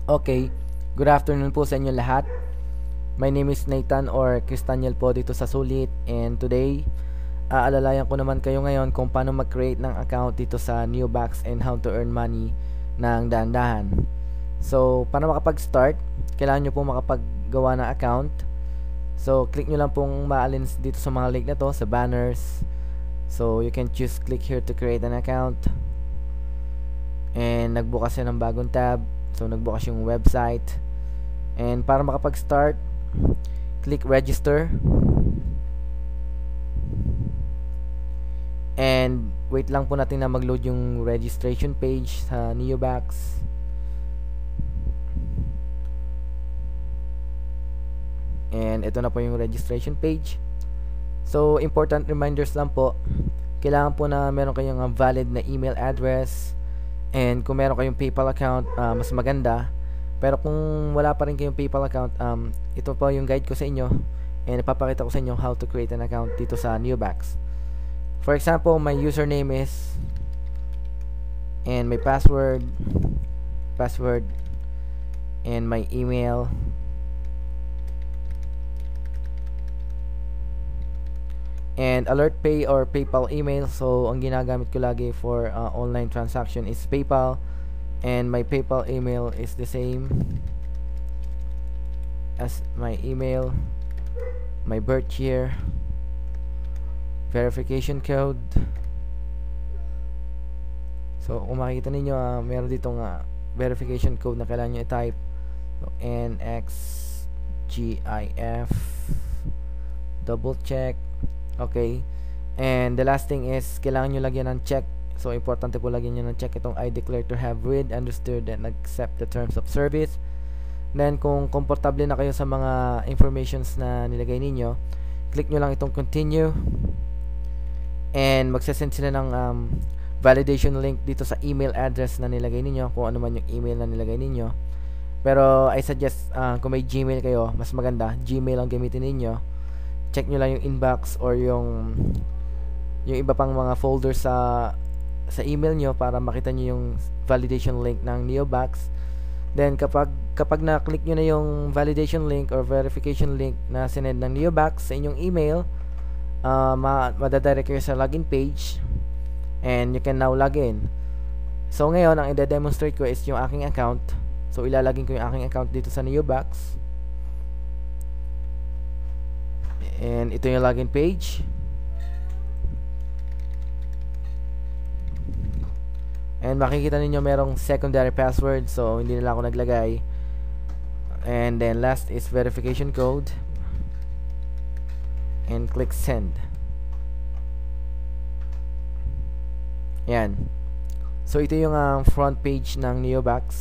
Okay, good afternoon po sa inyo lahat. My name is Nathan or Cristaniel po dito sa Sulit, and today, aalalayan ko naman kayo ngayon kung paano mag-create ng account dito sa Neobax and how to earn money ng dahan-dahan. So, para makapag-start, kailangan nyo po makapaggawa ng account. So, click nyo lang pong maalin dito sa mga link na to, sa banners. So, you can choose click here to create an account. And nagbukas siya ng bagong tab. So, nagbukas yung website. And para makapag-start, click register. And wait lang po natin na mag-load yung registration page sa Neobax. And ito na po yung registration page. So, important reminders lang po. Kailangan po na meron kayong valid na email address. And kung meron kayong PayPal account, mas maganda. Pero kung wala pa rin kayong PayPal account, ito po yung guide ko sa inyo. And ipapakita ko sa inyo how to create an account dito sa Neobax. For example, my username is, and my password, and my email. And AlertPay or PayPal email. So, ang ginagamit ko lagi for online transaction is PayPal. And my PayPal email is the same as my email. My birth year. Verification code. So, kung makikita ninyo, meron ditong verification code na kailangan nyo i-type. So, NXGIF. Double check. Okay. And the last thing is, kailangan nyo lagyan ng check. So, importante po lagyan nyo ng check itong I declare to have read, understood, and accept the terms of service. Then, kung komportable na kayo sa mga informations na nilagay ninyo, click nyo lang itong continue. And, magsasend sila ng validation link dito sa email address na nilagay ninyo, kung ano man yung email na nilagay ninyo. Pero, I suggest, kung may Gmail kayo, mas maganda, Gmail ang gamitin ninyo. Check nyo lang yung inbox or yung iba pang mga folders sa email nyo para makita nyo yung validation link ng Neobax. Then kapag na-click nyo na yung validation link or verification link na sinend ng Neobax sa inyong email, madadirect kayo sa login page and you can now log in. So ngayon, ang i-demonstrate ko is yung aking account. So ilalagin ko yung aking account dito sa Neobax. And ito yung login page. And makikita ninyo merong secondary password, so hindi nila ako naglagay. And then last is verification code. And click send. Yan. So ito yung front page ng Neobax.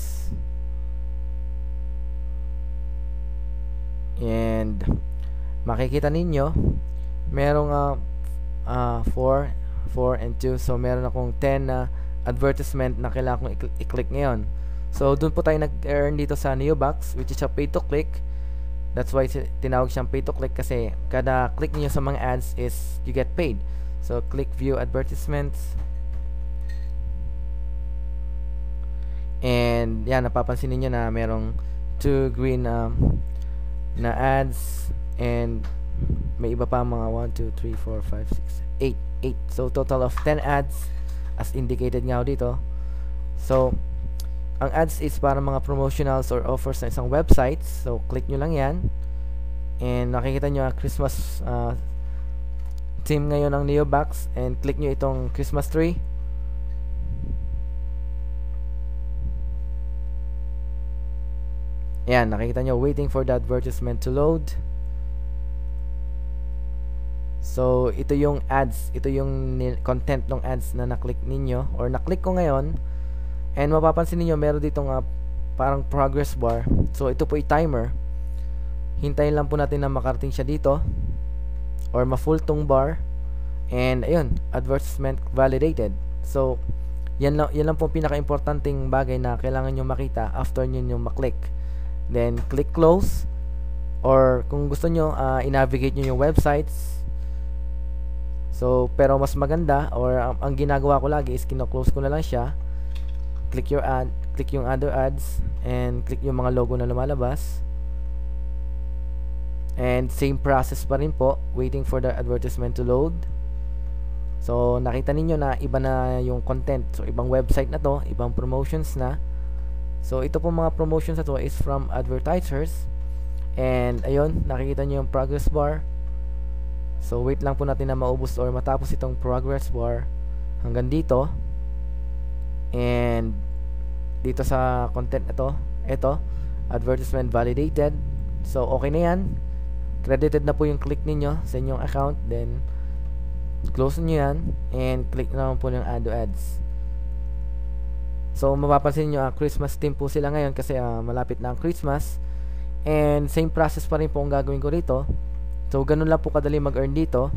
And makikita ninyo merong 4 and 2. So meron akong 10 na advertisement na kailangan kong i-click ngayon. So doon po tayo nag-earn dito sa Neobax, which is a pay to click. That's why tinawag siyang pay to click, kasi kada click niyo sa mga ads is you get paid. So click view advertisements. And yan, napapansin niyo na merong 2 green na ads. And may iba pa mga 1, 2, 3, 4, 5, 6, 8. So total of 10 ads as indicated nga dito. So ang ads is para mga promotionals or offers sa isang website. So click nyo lang yan. And nakikita nyo Christmas theme ngayon ng Neobax. And click nyo itong Christmas tree. Yan, nakikita nyo waiting for the advertisement to load. So, ito yung ads. Ito yung content ng ads na na-click ninyo or na-click ko ngayon. And mapapansin niyo meron ditong parang progress bar. So, ito po i-timer. Hintayin lang po natin na makarating siya dito or ma-full tong bar. And, ayun, advertisement validated. So, yan lang po pinaka-importanting bagay na kailangan nyo makita after nyo ma-click. Then, click close. Or, kung gusto nyo, i-navigate nyo yung websites. So, pero mas maganda or ang ginagawa ko lagi is kino-close ko na lang siya. Click your ad click yung other ads, and click yung mga logo na lumalabas. And same process pa rin po, waiting for the advertisement to load. So nakita ninyo na iba na yung content. So ibang website na to, ibang promotions na. So ito po mga promotions na to is from advertisers. And ayun, nakikita nyo yung progress bar. So wait lang po natin na maubos or matapos itong progress bar hanggang dito. And dito sa content na to, ito, advertisement validated. So okay na yan. Credited na po yung click ninyo sa inyong account. Then close nyo yan and click na naman po ng add to ads. So mapapansin nyo, Christmas theme po sila ngayon kasi malapit na ang Christmas. And same process pa rin po ang gagawin ko rito. So ganun lang po kadali mag-earn dito.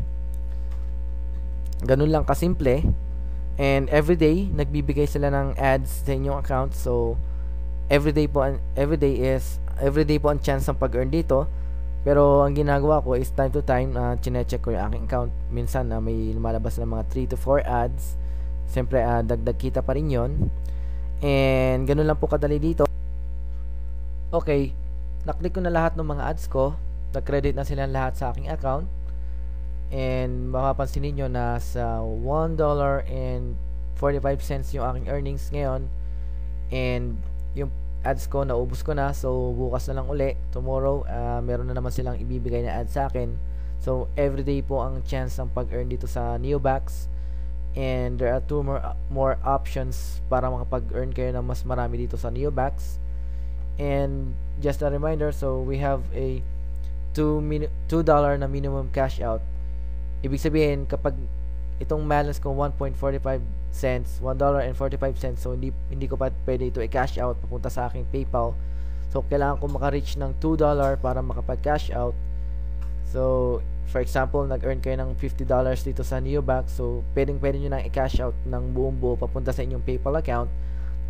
Ganun lang kasimple. And everyday nagbibigay sila ng ads sa inyong account. So everyday po ang chance ng pag-earn dito. Pero ang ginagawa ko is time to time chine-check ko yung aking account. Minsan may lumalabas na mga 3 to 4 ads. Siyempre dagdag kita pa rin yun. And ganun lang po kadali dito. Okay, naklik ko na lahat ng mga ads ko. Nag-credit na sila lahat sa aking account. And mapapansin niyo na sa $1.45 yung aking earnings ngayon. And yung ads ko naubos ko na, so bukas na lang uli, tomorrow meron na naman silang ibibigay na ads sa akin. So everyday po ang chance ng pag-earn dito sa Neobax, and there are 2 more options para makapag-earn kayo ng mas marami dito sa Neobax. And just a reminder, so we have a $2 na minimum cash out. Ibig sabihin, kapag itong balance ko $1.45, so hindi ko pa pwede ito i-cash out papunta sa aking PayPal. So kailangan ko maka-reach ng $2 para makapag-cash out. So for example, nag-earn kayo ng $50 dito sa Neobax, so pwede nyo nang i-cash out ng buong buo papunta sa inyong PayPal account.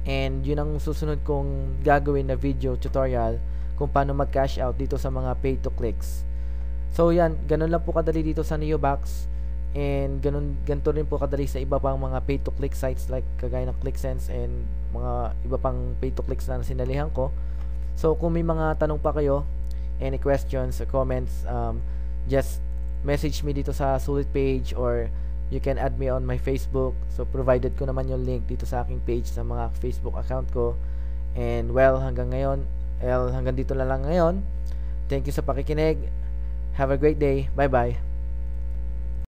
And yun ang susunod kong gagawin na video tutorial kung paano mag-cash out dito sa mga pay to clicks. So yan, ganun lang po kadali dito sa Neobax. And ganito rin po kadali sa iba pang mga pay to click sites like kagaya ng ClickSense and mga iba pang pay to clicks na sinalihan ko. So kung may mga tanong pa kayo, any questions or comments, just message me dito sa Sulit page, or you can add me on my Facebook. So provided ko naman yung link dito sa aking page sa mga Facebook account ko. And well, hanggang dito na lang ngayon. Thank you sa pakikinig. Have a great day. Bye bye.